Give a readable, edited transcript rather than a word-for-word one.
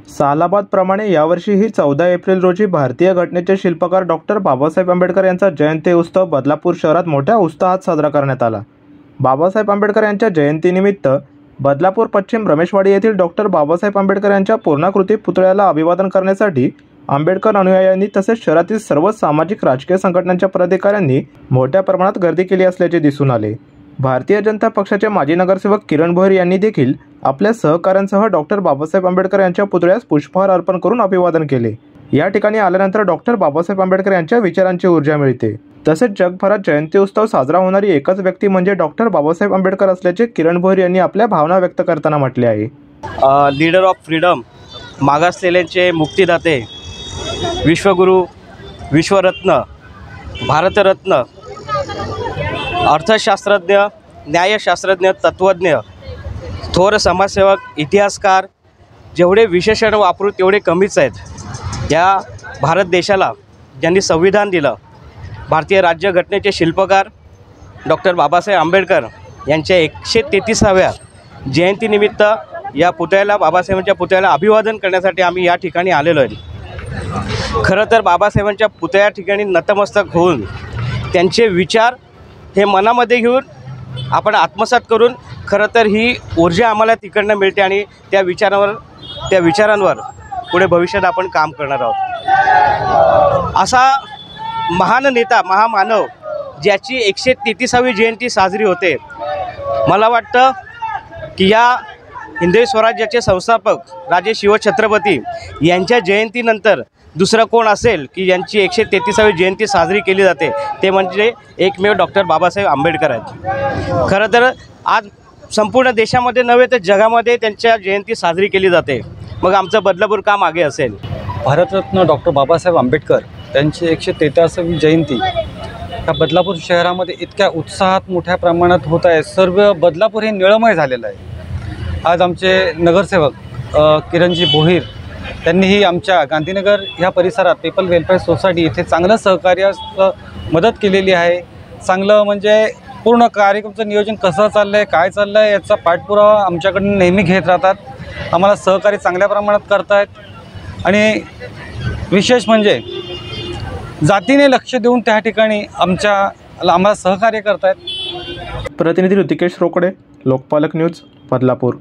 सालाबादप्रमाणे यावर्षीही 14 एप्रिल रोजी भारतीय घटनेचे शिल्पकार डॉक्टर बाबासाहेब आंबेडकर यांचा जयंती उत्सव बदलापूर शहरात मोठ्या उत्साहात साजरा करण्यात आला। बाबासाहेब आंबेडकर यांच्या जयंतीनिमित्त बदलापूर पश्चिम रमेशवाडी येथील डॉक्टर बाबासाहेब आंबेडकर यांच्या पूर्णाकृती पुतळ्याला अभिवादन करण्यासाठी आंबेडकर अनुयायांनी तसेच शहरातील सर्व सामाजिक राजकीय संघटनांच्या पदाधिकाऱ्यांनी मोठ्या प्रमाणात गर्दी केली असल्याचे दिसून आले। भारतीय जनता पक्षाचे माजी नगरसेवक किरण भोईर यांनी देखील आपल्या सहकाऱ्यांसह डॉक्टर बाबासाहेब आंबेडकर यांच्या पुतळ्यास पुष्पहार अर्पण करून अभिवादन केले। या ठिकाणी आल्यानंतर डॉक्टर बाबासाहेब आंबेडकर यांच्या विचारांची ऊर्जा मिळते। तसेच जगभरात जयंती उत्सव साजरा होणारी एकच व्यक्ती म्हणजे डॉक्टर बाबासाहेब आंबेडकर असल्याचे किरण भोईर यांनी आपल्या भावना व्यक्त करताना म्हटले आहे। लीडर ऑफ फ्रीडम, मागासलेल्यांचे मुक्तिदाते, विश्वगुरु, विश्वरत्न, भारतरत्न, अर्थशास्त्रज्ञ, न्यायशास्त्रज्ञ, तत्त्वज्ञ, थोर समाजसेवक, इतिहासकार, जेवढे विशेषण वापरू तेवढे कमीच आहेत। या भारत देशाला ज्यांनी संविधान दिलं, भारतीय राज्यघटनेचे शिल्पकार डॉक्टर बाबासाहेब आंबेडकर यांच्या 133व्या जयंतीनिमित्त या पुतळ्याला, बाबासाहेबांच्या पुतळ्याला अभिवादन करण्यासाठी आम्ही या ठिकाणी आलेलो आहे। खरं तर बाबासाहेबांच्या पुतळ्या ठिकाणी नतमस्तक होऊन त्यांचे विचार हे मनामध्ये घेऊन आपण आत्मसात करून खरं तर ही ऊर्जा आम्हाला तिकडनं मिळते आणि त्या विचारांवर पुढे भविष्यात आपण काम करणार आहोत। असा महान नेता, महामानव ज्याची 133वी जयंती साजरी होते, मला वाटतं की या हिंदवी स्वराज्याचे संस्थापक राजे शिवछत्रपती यांच्या जयंतीनंतर दुसरं कोण असेल की यांची 133वी जयंती साजरी केली जाते, ते म्हणजे एकमेव डॉक्टर बाबासाहेब आंबेडकर आहेत। खरं तर आज संपूर्ण देशामध्ये नव्हे तर जगामध्ये त्यांच्या जयंती साजरी केली जाते, मग आमचं बदलापूर का मागे असेल। भारतरत्न डॉक्टर बाबासाहेब आंबेडकर यांची 133वी जयंती या बदलापूर शहरामध्ये इतक्या उत्साहात मोठ्या प्रमाणात होत आहे। सर्व बदलापूर हे निळमय झालेलं आहे। आज आमचे नगरसेवक किरणजी भोईर त्यांनीही आमच्या गांधीनगर ह्या परिसरात पीपल वेलफेअर सोसायटी इथे चांगलं सहकार्यास मदत केलेली आहे। चांगलं म्हणजे पूर्ण कार्यक्रमाचं नियोजन कसं चाललं आहे, काय चाललं आहे याचा पाठपुरावा आमच्याकडून नेहमी घेत राहतात। आम्हाला सहकार्य चांगल्या प्रमाणात करतायत आणि विशेष म्हणजे जातीने लक्ष देऊन त्या ठिकाणी आम्हाला सहकार्य करतायत। प्रतिनिधी ऋतिकेश रोकडे, लोकपालक न्यूज, बदलापूर।